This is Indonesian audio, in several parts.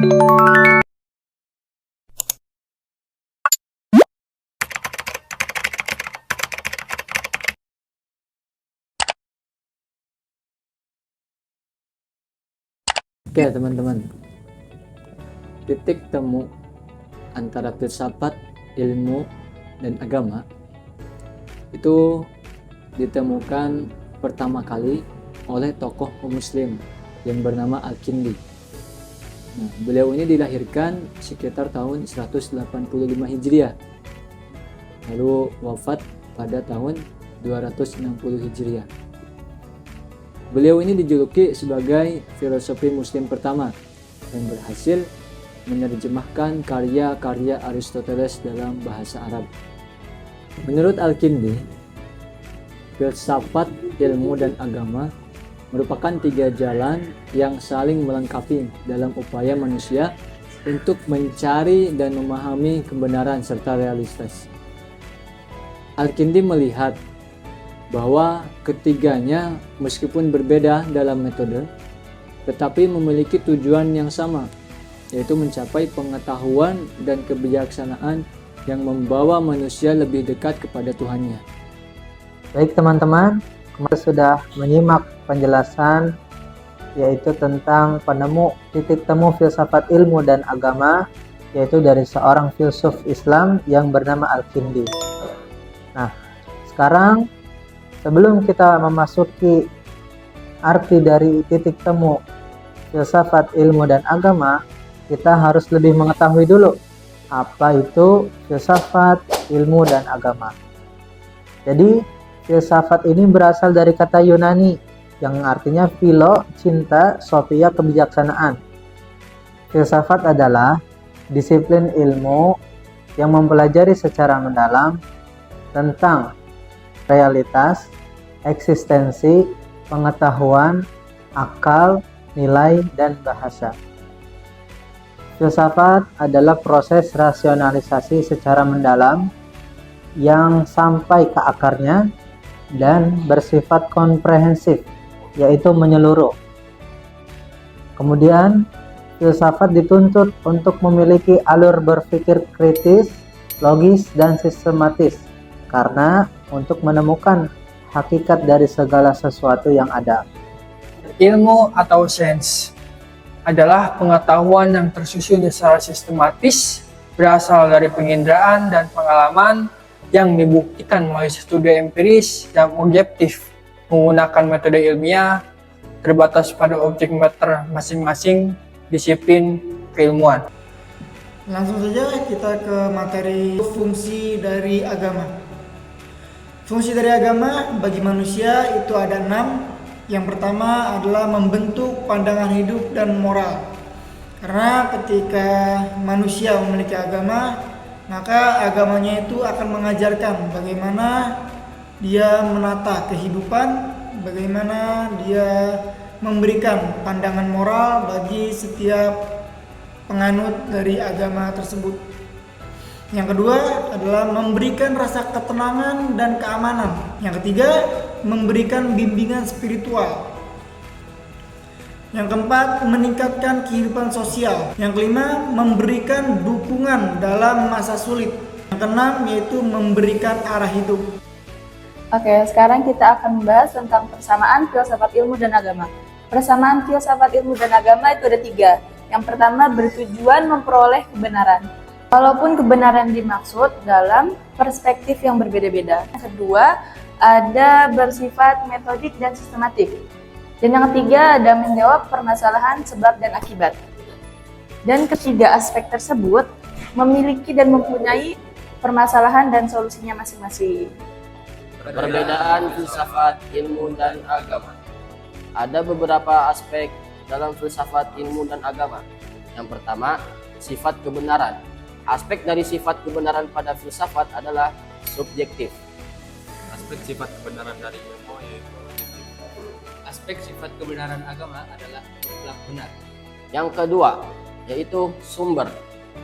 Oke teman-teman, titik temu antara filsafat, ilmu, dan agama itu ditemukan pertama kali oleh tokoh muslim yang bernama Al-Kindi. Nah, beliau ini dilahirkan sekitar tahun 185 Hijriah, lalu wafat pada tahun 260 Hijriah. Beliau ini dijuluki sebagai filosofi muslim pertama dan berhasil menerjemahkan karya-karya Aristoteles dalam bahasa Arab. Menurut Al-Kindi, filsafat, ilmu, dan agama merupakan tiga jalan yang saling melengkapi dalam upaya manusia untuk mencari dan memahami kebenaran serta realitas. Al-Kindi melihat bahwa ketiganya meskipun berbeda dalam metode, tetapi memiliki tujuan yang sama, yaitu mencapai pengetahuan dan kebijaksanaan yang membawa manusia lebih dekat kepada Tuhannya. Baik teman-teman, kemarin sudah menyimak penjelasan yaitu tentang penemu titik temu filsafat, ilmu, dan agama, yaitu dari seorang filsuf Islam yang bernama Al-Kindi. Nah, sekarang sebelum kita memasuki arti dari titik temu filsafat, ilmu, dan agama, kita harus lebih mengetahui dulu apa itu filsafat, ilmu, dan agama. Jadi, filsafat ini berasal dari kata Yunani yang artinya philo, cinta, sophia, kebijaksanaan. Filsafat adalah disiplin ilmu yang mempelajari secara mendalam tentang realitas, eksistensi, pengetahuan, akal, nilai, dan bahasa. Filsafat adalah proses rasionalisasi secara mendalam yang sampai ke akarnya dan bersifat komprehensif, yaitu menyeluruh. Kemudian, filsafat dituntut untuk memiliki alur berpikir kritis, logis, dan sistematis, karena untuk menemukan hakikat dari segala sesuatu yang ada. Ilmu atau sains adalah pengetahuan yang tersusun secara sistematis, berasal dari penginderaan dan pengalaman yang dibuktikan melalui studi empiris yang objektif menggunakan metode ilmiah terbatas pada objek mater masing-masing disiplin keilmuan. Langsung saja kita ke materi fungsi dari agama. Fungsi dari agama bagi manusia itu ada 6. Yang pertama adalah membentuk pandangan hidup dan moral. Karena ketika manusia memiliki agama, maka agamanya itu akan mengajarkan bagaimana dia menata kehidupan, bagaimana dia memberikan pandangan moral bagi setiap penganut dari agama tersebut. Yang kedua adalah memberikan rasa ketenangan dan keamanan. Yang ketiga, memberikan bimbingan spiritual. Yang keempat, meningkatkan kehidupan sosial. Yang kelima, memberikan dukungan dalam masa sulit. Yang keenam, yaitu memberikan arah hidup. Oke, sekarang kita akan membahas tentang persamaan filsafat, ilmu, dan agama. Persamaan filsafat, ilmu, dan agama itu ada 3. Yang pertama, bertujuan memperoleh kebenaran. Walaupun kebenaran dimaksud dalam perspektif yang berbeda-beda. Yang kedua, ada bersifat metodik dan sistematik. Dan yang ketiga, ada menjawab permasalahan sebab dan akibat. Dan ketiga aspek tersebut memiliki dan mempunyai permasalahan dan solusinya masing-masing. Perbedaan filsafat, ilmu, dan agama. Ada beberapa aspek dalam filsafat, ilmu, dan agama. Yang pertama, sifat kebenaran. Aspek dari sifat kebenaran pada filsafat adalah subjektif. Aspek sifat kebenaran dari ilmu yaitu objektif. Aspek sifat kebenaran agama adalah mutlak benar. Yang kedua, yaitu sumber.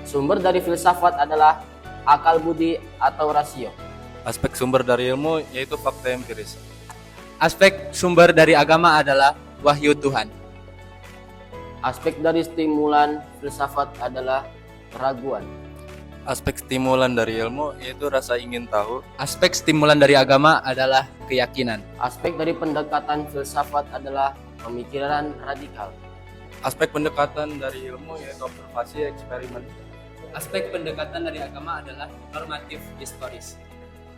Sumber dari filsafat adalah akal budi atau rasio. Aspek sumber dari ilmu yaitu fakta empiris. Aspek sumber dari agama adalah wahyu Tuhan. Aspek dari stimulan filsafat adalah keraguan. Aspek stimulan dari ilmu yaitu rasa ingin tahu. Aspek stimulan dari agama adalah keyakinan. Aspek dari pendekatan filsafat adalah pemikiran radikal. Aspek pendekatan dari ilmu yaitu observasi eksperimen. Aspek pendekatan dari agama adalah normatif historis.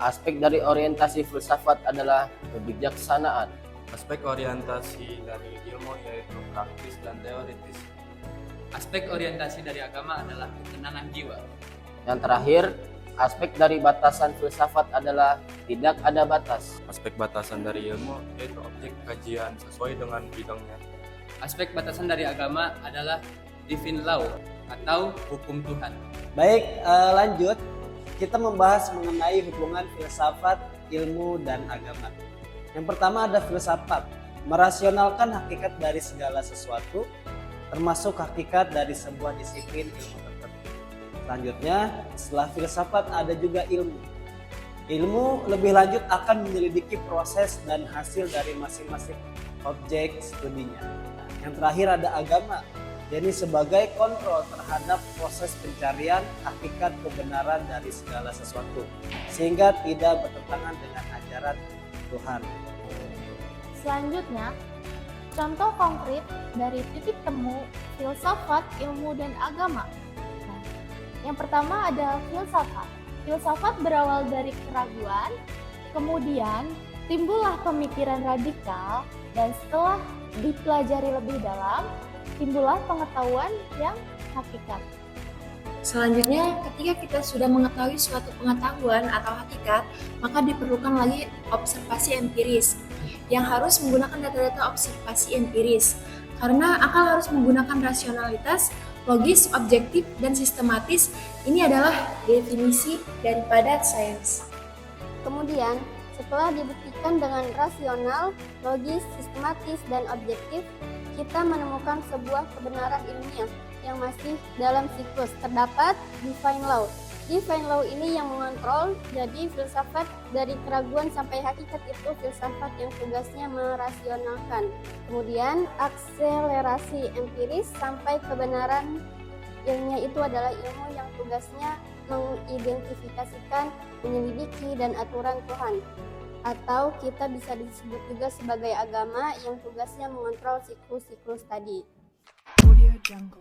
Aspek dari orientasi filsafat adalah kebijaksanaan. Aspek orientasi dari ilmu yaitu praktis dan teoritis. Aspek orientasi dari agama adalah ketenangan jiwa. Yang terakhir, aspek dari batasan filsafat adalah tidak ada batas. Aspek batasan dari ilmu yaitu objek kajian sesuai dengan bidangnya. Aspek batasan dari agama adalah divine law atau hukum Tuhan. Baik, lanjut. Kita membahas mengenai hubungan filsafat, ilmu, dan agama. Yang pertama ada filsafat, merasionalkan hakikat dari segala sesuatu, termasuk hakikat dari sebuah disiplin ilmu tertentu. Selanjutnya, setelah filsafat ada juga ilmu. Ilmu lebih lanjut akan menyelidiki proses dan hasil dari masing-masing objek studinya. Yang terakhir ada agama, yakni sebagai kontrol terhadap proses pencarian hakikat kebenaran dari segala sesuatu, sehingga tidak bertentangan dengan ajaran Tuhan. Selanjutnya, contoh konkret dari titik temu filsafat, ilmu, dan agama. Nah, yang pertama ada filsafat. Filsafat berawal dari keraguan, kemudian timbullah pemikiran radikal, dan setelah dipelajari lebih dalam, timbullah pengetahuan yang hakikat. Selanjutnya, ketika kita sudah mengetahui suatu pengetahuan atau hakikat, maka diperlukan lagi observasi empiris yang harus menggunakan data-data observasi empiris. Karena akal harus menggunakan rasionalitas, logis, objektif, dan sistematis. Ini adalah definisi daripada sains. Kemudian, setelah dibuktikan dengan rasional, logis, sistematis, dan objektif, kita menemukan sebuah kebenaran ilmiah yang masih dalam siklus. Terdapat divine law. Divine law ini yang mengontrol, jadi filsafat dari keraguan sampai hakikat itu filsafat yang tugasnya merasionalkan. Kemudian akselerasi empiris sampai kebenaran ilmiah itu adalah ilmu yang tugasnya mengidentifikasikan, menyelidiki, dan aturan Tuhan. Atau kita bisa disebut juga sebagai agama yang tugasnya mengontrol siklus-siklus tadi. Audio Jungle.